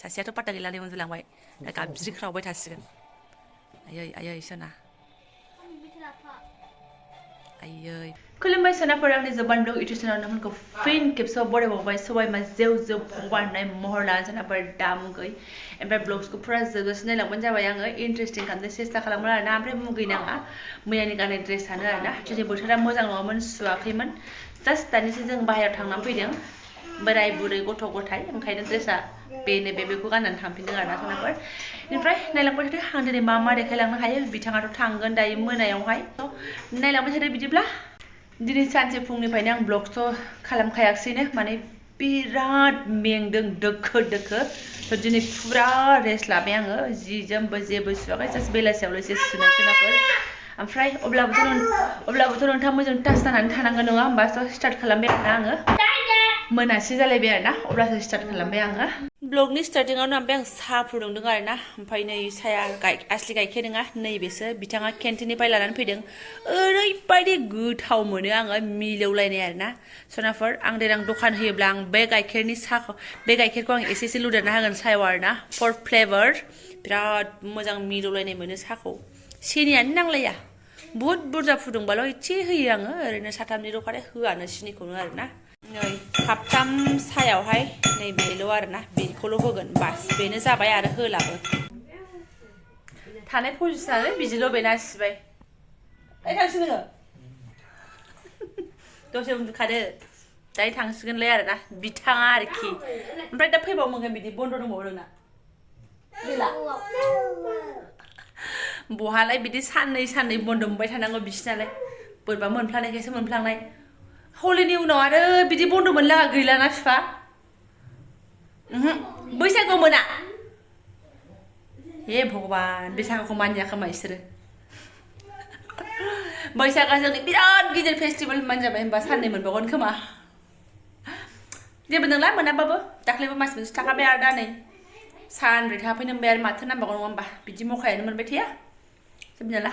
सासेयाथ' पात्ता गैलालै उन्दुलांबाय दा गाबज्रिख्रावबाय थासिगोन आयै आयै सोना आयै खुलुमबाय सोनाफोर आंनि जोबान ब्लग इउटुब चेनेलाव नोंथांमोनखौ फिन खेबसेयाव बरायबावबाय सबायमा जेव जेव फगवान होननाय महर लानानै सोनाफोर दामुगै ओमफ्राय ब्लग्सखौ फुरा जोबजासिम नायलांबानो जाबाय आङो इन्टारेस्टिं खालामनो सेस्था खालामगोन आरोना ओमफ्राय मुगैनाङा मैयानि गाननाय ड्रेसानो आरोना दिनै बोथोरा मोजां नङामोन सुवाखैमोन जास्ट दानिसो जों बाहेरायाव थांनानै फैदों बोराय बुरै गथ' गथाय ओंखायनो ड्रेसा बेखौ गाननानै थांफिनदों आरोना सोनाफोर ओमफ्राय नायलांबाय थादो आं दिनै मा मा देखायलांनो हायो बिथाङाथ' थांगोन दायो मोनायावहाय नायलांबाय थादो बिदिब्ला दिनै सानसे फुंनिफ्रायनो आं ब्लगस' खालामखायाखैसैनो माने बिराद मेंदों दोखो दोखो थ' दिनै फुरा रेस्ट लाबाय आङो जि जोमबो जेबो सुवाखै जास्ट बेलासियावल' एसे सुनाय सोनाफोर ओमफ्राय अब्लाबोथ' नोंथाङा मोजां टाच जानानै थानांगोन नङा होमबा स' स्टार्ट खालामबाय आरोना आङो मोनासि जालायबाय आरोना अब्लासो स्टार्ट खालामबाय आङो ब्लगनि स्टार्टिंआवनो ओमफ्राय आं साहा फुदुंदों आरोना ओमफ्राय नै साया आसलि गाइखेर नङा नैबेसो बिथाङा केन्टिननिफ्राय लानानै फैदों ओरैबायदि गोथाव मोनो आङो मिलौलायनाय आरोना सोनाफोर आं देनां दखान होयोब्ला आं बे गाइखेरखौ आं एसे लुदेरना होगोन सायाव आरोना फर फ्लेभार बिराद मोजां मिलौलायनाय मोनो साहाखौ सिनियानो नांलाया बुहुद बुरजा फुदुंबाल' एसे होयो आङो ओरैनो साथामनि दखानाय होआनो सिनिखौनो आरोना नै खाबथाम सायावहाय नैबेल' आरोना बेखौल' होगोन बास बेनो जाबाय आरो होलाबो थानाय पजिसनानो बिदिल' बेना सिबाय ओइ थांसिगोन नोङो दसे उन्दुखादो दायो थांसिगोनलाय आरोना बिथाङा आरोखि ओमफ्राय दा फैबाव मोनगोन बिदि बन्द' दंबावो नोंना गैला बहालाय बिदि साननै बन्द' मोनबाय थानांगौ बिसिनालाय बोरैबा मोनफ्लानायखायसो मोनफ्लांनाय हलिनि उनाव आरो बिदि बन्द' मोनलागा गैलाना फिफा बैसागुआव मोना हे भगबान बैसागुखौ मानिया खोमा इसोरो बैसागुआ जोंनि बिराद गिदिर फेस्टिभेल होनबानो जाबाय होनबा साननै मोनबावगोन खोमा जेबो नंला मोनाबाबो दाख्लैबो मास मोनसे थाखाबाय आरो दा नै सानब्रै थाफैनो मोनबाय आरो माथो नांबावगौ नङा होमबा बिदि मखायानो मोनबाय थाया जेबो नंला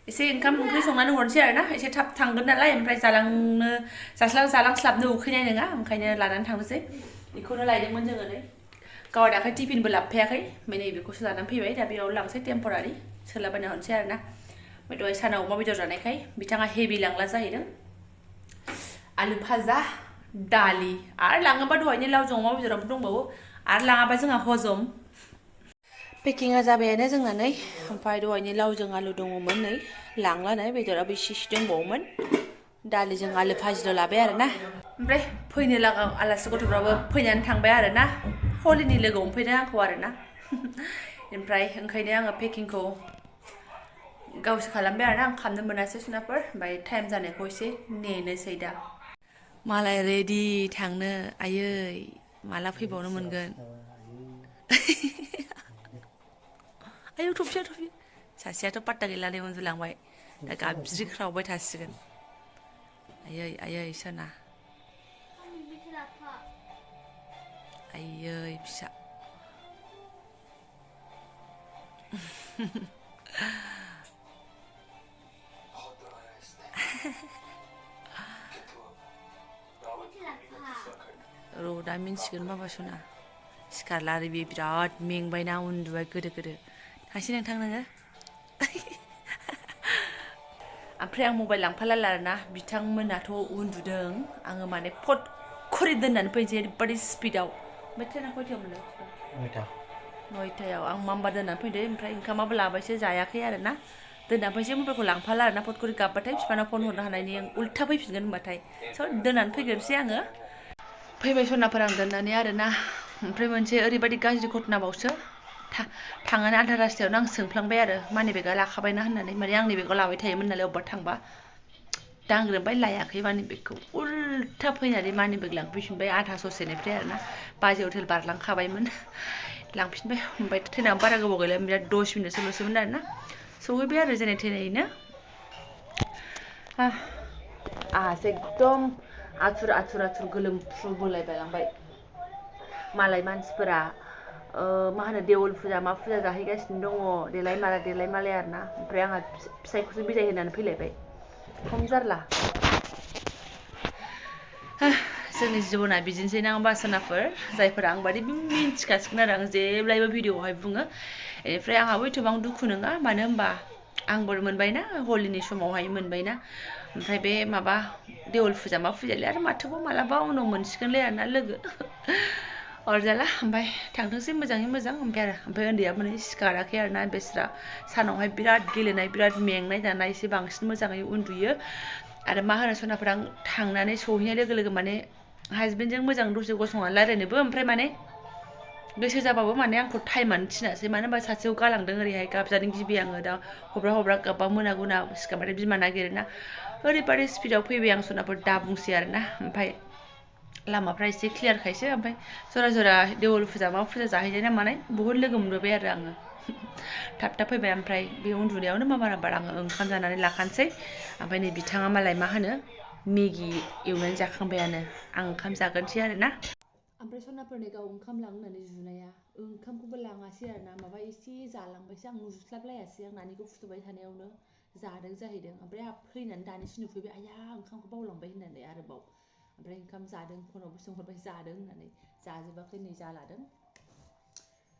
एसे ओंखाम ओंख्रि संनानै हरनोसै आरोना एसे थाब थांगोन नालाय ओमफ्राय जालांस्लाबनो उखैनाय नङा ओंखायनो लानानै थांनोसै बेखौनो लायदोंमोन जोङो नै गावहा दाख्लै टिफिनबो लाबोफायाखै ओमफ्राय नै बेखौसो लानानै फैबाय दा बेयाव लांसै टेम्परारि सोलाबायना हरनोसै आरोना ओमफ्राय दहाय सानाव अमा बेदर जानायखाय बिथाङा हेभि लांला जाहैदों आलु भाजा दालि आरो लाङोबा दहायनि लावजों अमा बेदराबो दंबावो आरो लाङाबा जोंहा हजम पेकिंआ जाबायानो जोंना नै ओमफ्राय दहायनि लावजों आलु दङमोन नै लांला नै बेदराबो इसे दंबावोमोन दालिजों आलु भाजिल' लाबाय आरोना ओमफ्राय फैनो लागा आलासि गथ'फ्राबो फैनानै थांबाय आरोना हलिनि लोगो हमफैदों आंखौ आरोना ओमफ्राय ओंखायनो आङो पेकिंखौ गावसो खालामबाय आरोना आं खालामनो मोनासै सोनाफोर ओमफ्राय टाइम जानायखौ एसे नेनोसै दा मालाय रेडि थांनो आयै माला फैबावनो मोनगोन आयौ थफिया सासेयाथ' पात्ता गैलालै उन्दुलांबाय दा गाबज्रिख्रावबाय थासिगोन आयै आयै सोना आयै फिसा र' दा मिन्थिगोन बाबा सना सिखारला आरो बे बिराद मेंबायना उन्दुबाय गोदो थांसै नोंथां नोङो ओमफ्राय आं मबाइल लांफालायला आरोना बिथांमोनाथ' उन्दुदों आङो माने फट खरि दोननानै फैनोसै ओरैबादि स्पिडाव ओमफ्राय ट्रेना खयथायाव मोनलाय नयथायाव आं माम्बा दोननानै फैदो ओमफ्राय ओंखामाबो लाबायसो जायाखै आरोना दोननानै फैसै मबाइलखौ लांफाला आरोना फट खरि गाबबाथाय बिफानाव फन हरनो हानायनि उल्था फैफिनगोन होनबाथाय स' दोननानै फैग्रोनोसै आङो फैबाय सनाफोर आं दोननानै आरोना ओमफ्राय मोनसे ओरैबायदि गाज्रि घटनाबावसो थांनानै आधा रास्तायावनो आं सोंफ्लांबाय आरो मानि बेगा लाखाबायना होननानै माने आंनि बेगाव लाबाय थायोमोन नालाय अबेबा थांबा दांग्रोमबाय लायाखै मानि बेगखौ उल्था फैनानै मानि बेग लांफैफिनबाय आधा ससेनिफ्राय आरोना बाजै हटेल बारलांखाबायमोन लांफिनबाय ओमफ्राय ट्रेनाबो बारा गोबाव गैला बिराद 10 मिनिटसोल'सोमोन आरोना सहैबाय आरो जेने थेनेयैनो आंहासो एकदम आथुर गोलोमफ्रु बोलायलांबाय मालाय मानसिफोरा मा होनो देवल फुजा मा फुजा जाहैगासिनो दङ देलाय मालाय आरोना ओमफ्राय आंहा फिसायखौसो बिदाय होनानै फैलायबाय खम जारला जोंनि जिबना बिदिनोसै ना होमबा सनाफोर जायफोरा आं बादि मिन्थिखासिगोन आरो आं जेब्लायबो भिडिअआवहाय बुङो बेनिफ्राय आंहाबो एथबां दुखु नङा मानो होनबा आंबो मोनबायना हलिनि समावहाय मोनबायना ओमफ्राय बे माबा देवल फुजा मा फुजायालै आरो माथोबाव मालाबा उनाव मोनसिगोनलै आरोना लोगो अरजाला ओमफ्राय थांथोंसै मोजाङै मोजां ओमफ्राय उन्दैयाबो नै सिखाराखै आरोना बेस्रा सानावहाय बिराद गेलेनाय बिराद मेंनाय दानाय एसे बांसिन मोजाङै उन्दुयो आरो मा होनो सनाफोर आं थांनानै सहैनाय लोगो लोगो माने हासबेन्डजों मोजां दसे गसंनानै रायलायनोबो ओमफ्राय माने गोसो जाबाबो माने आंखौ टाइमानो थिनासै मानो होनबा सासेयाव गालांदों ओरैहाय गाबजानो गिबि आङो दा हब्रा गाबबा मोना गुना सिखारबाथाय बिमा नागिरोना ओरैबादि स्पिडाव फैबाय आं सनाफोर दा बुंसै आरोना ओमफ्राय लामाफ्रा एसे क्लियारखायसो ओमफ्राय जरा देवल फुजा मा फुजा जाहैनाय ना मानाय बहुद लोगो मोनबोबाय आरो आङो थाब फैबाय ओमफ्राय बे उन्दुनायावनो माबार आङो ओंखाम जानानै लाखानोसै ओमफ्राय नै बिथाङा मालाय मा होनो मेगि एवनानै जाखांबायानो आं ओंखाम जागोनसै आरोना ओमफ्राय सनाफोरनि गाव ओंखाम लाङो होननानै जुनाया ओंखामखौबो लाङासै आरोना माबा एसे जालांबायसो आं नुस्लाबलायासै आं नानिखौ फुथुबाय थानायावनो जादों जाहैदों ओमफ्राय आंहा फैनानै दानिसो नुफैबाय आया ओंखामखौ बावलांबाय होननानै आरोबाव ओमफ्राय ओंखाम जादों फनावबो सोंहरबाय जादों होननानै जाजोबाखै नै जालादों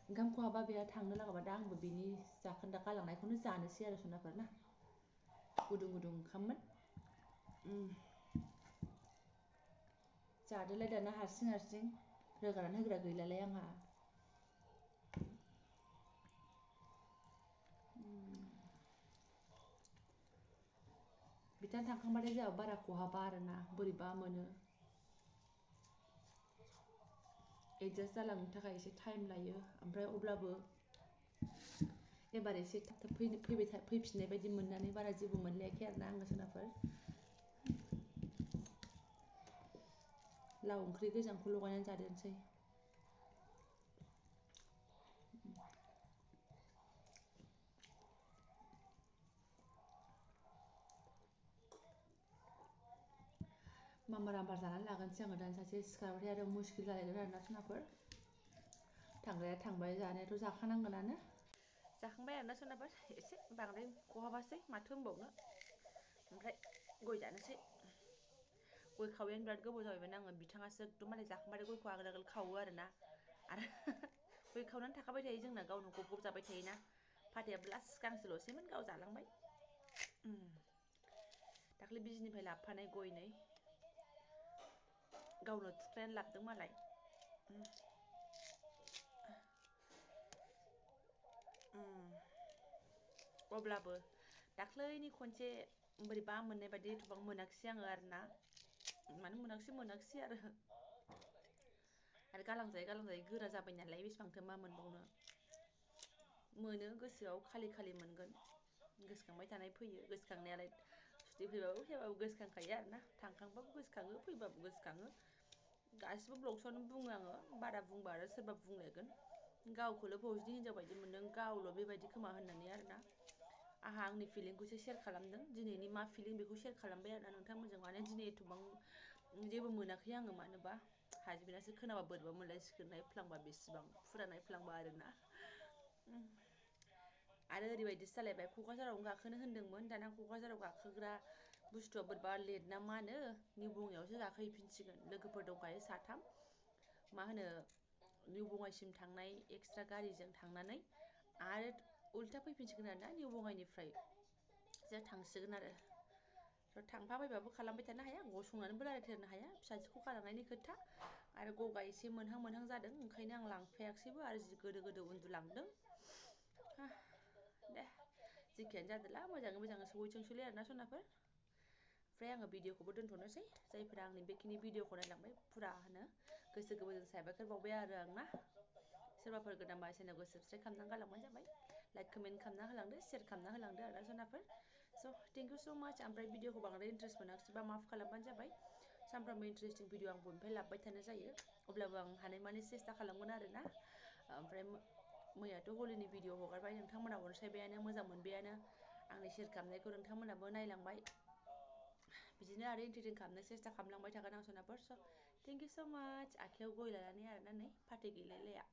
ओंखाम खहाबा बेहा थांनो लागाबा दा आंबो बिनि जाखोन्दा गालांनायखौनो जानोसै आरो सनाफोर ना गुदुं ओंखाममोन जादोलाय दाना हारसिं रोगानानै होग्रा गैलालाय आंहा बिथां थांखांबाथाय जोंहा बारा खहाबा आरोना बोरैबा मोनो एडजास्ट जालांनो थाखाय एसे टाइम लायो ओमफ्राय अब्लाबो एबार एसे थाब फैफिननाय बायदि मोननानै बारा जेबो मोनलायाखै आरोना आङो सनाफोर लाव ओंख्रि गोजांखौ लगायनानै जादेरनोसै मामार जानानै लागोनसै आङो दानि सासे सिखारबाथाय आरो मुस्किल जालायगोन आरोना सनाफोर थांग्राया थांबाय जानायाथ' जाखानांगोनानो जाखांबाय आरोना सनाफोर एसे बांद्राय खहाबासै माथो होनबावनो ओमफ्राय गय जानोसै गय खावैयानो बिराद गोबाव जाबायमोन आङो बिथाङासो एकदम मालाय जाखांबाथाय गयखौ आगोल खावो आरोना आरो गय खावनानै थाखाबाय थायो जोंना गावनो गब जाबाय थायोना फाथैयाबो लास्ट गांसेल'सैमोन गाव जालांबाय दाख्लै बिजनिफ्राय लाबोफानाय गय नै गावनो थुख्रायनानै लाबोदों मालाय अब्लाबो दाख्लैनि खनसे बोरैबा मोननाय बायदि एथबां मोनाखिसै आङो आरोना मानो मोनाखिसै आरो गालांजायै गोरा जाबाय नालाय बेसेबांथो मा मोनबावनो मोनो गोसोआव खालि मोनगोन गोसोखांबाय थानाय फैयो गोसोखांनायालाय सुथि फैबाबो फैयाबाबो गोसोखांखायो आरोना थांखांबाबो गोसोखाङो फैबाबो गोसोखाङो गासिबो ब्लग्सआवनो बुङो आङो बारा बुंबा आरो सोरबा बुंलायगोन गावखौल' फौजिनि हिनजाव बायदि मोनदों गावल' बेबायदि खोमा होननानै आरोना आंहा आंनि फिलिंखौसो शेयार खालामदों दिनैनि मा फिलिं बेखौ शेयार खालामबाय आरोना नोंथांमोनजों माने दिनै एथबां जेबो मोनाखै आङो मानोबा हासबेन्डासो खोनाबा बोरैबा मोनलायसिगोन नायफ्लांबा बेसेबां फुरा नायफ्लांबा आरोना आरो ओरैबायदिसो जालायबाय क'क्राझारावनो गाखोनो होन्दोंमोन दाना क'क्राझाराव गाखोग्रा बुस्थुआ बोरैबा लेट ना मा होनो निउ बङाइयावसो गाखोहैफिनसिगोन लोगोफोर दंखायो साथाम मा होनो निउ बङाइसिम थांनाय एक्सट्रा गारिजों थांनानै आरो उल्था फैफिनसिगोन आरोना निउ बङाइनिफ्राय जों थांसिगोन आरो थांफाबायबाबो खालामबाय थानो हाया गसंनानैबो रायज्लायथारनो हाया फिसाजोखौ गालांनायनि खोथा आरो गगा एसे मोनहां जादों ओंखायनो आं लांफायाखिसैबो आरो जि गोदो उन्दुलांदों दे जेखियानो जादोला मोजाङै सहैथोंसैलै आरोना सनाफोर ओमफ्राय आङो भिडिअखौबो दोन्थ'नोसै जायफोरा आंनि बेखिनि भिडिअखौ नायलांबाय फुरा गोसो गोरबोजों साबायखर बावबाय आरो आंना सोरबाफोर गोदानबा चेनेलखौ साबस्क्राइब खालामनानै गालांबानो जाबाय लाइक कमेन्ट खालामना होलांदो शेयार खालामना होलांदो आरोना सनाफोर स' थेंक इउ स' माच ओमफ्राय भिडिअखौ बांद्राय इन्टारेस्ट मोनाखिसैबा माफ खालामबानो जाबाय सानफ्रामबो इन्टारेस्टिं भिडिअ आं बयनिफ्राय लाबोबाय थानाय जायो अब्लाबो आं हानायमानि सेस्था खालामगोन आरोना ओमफ्राय मैयाथ' हलिनि भिडिअ हगारबाय नोंथांमोना अनसायबायानो मोजां मोनबायानो आंनि शेयार खालामनायखौ नोंथांमोनाबो नायलांबाय बिदिनो आरो इन्टारटेन खालामनो सेस्था खालामलांबाय थागोन आं सनाफोर स' थेंक इउ स' माच आखाइयाव गय लानानै आरोना नै फाथै गैलायलाया